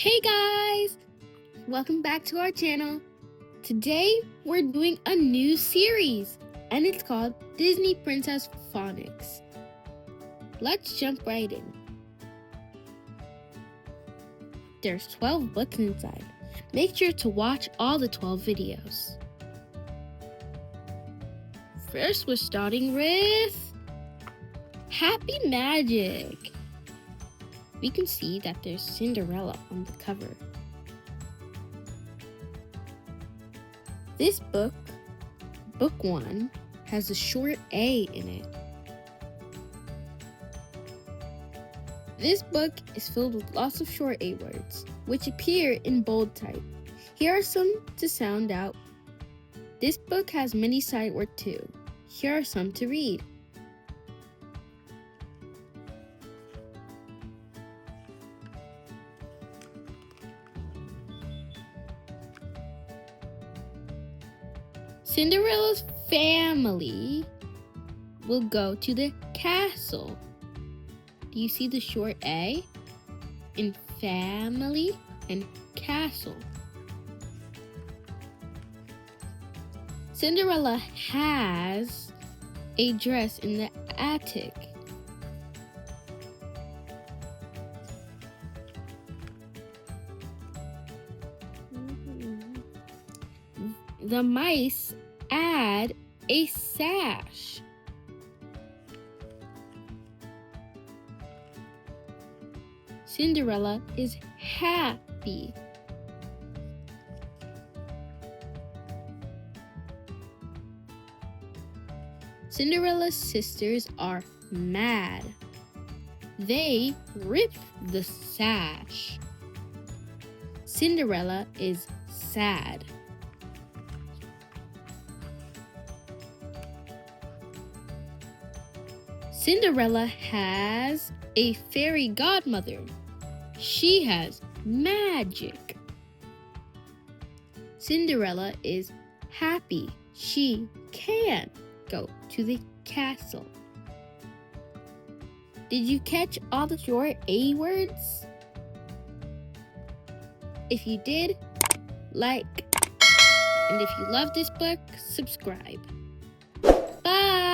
Hey guys! Welcome back to our channel. Today we're doing a new series and it's called Disney Princess Phonics. Let's jump right in. There's 12 books inside. Make sure to watch all the 12 videos. First we're starting with Happy Magic. We can see that there's Cinderella on the cover. This book, Book 1, has a short A in it. This book is filled with lots of short A words, which appear in bold type. Here are some to sound out. This book has many sight words too. Here are some to read. Cinderella's family will go to the castle. Do you see the short A in family and castle? Cinderella has a dress in the attic. The mice add a sash. Cinderella is happy. Cinderella's sisters are mad. They rip the sash. Cinderella is sad. Cinderella has a fairy godmother. She has magic. Cinderella is happy. She can go to the castle. Did you catch all the short A words? If you did, like. And if you love this book, subscribe. Bye!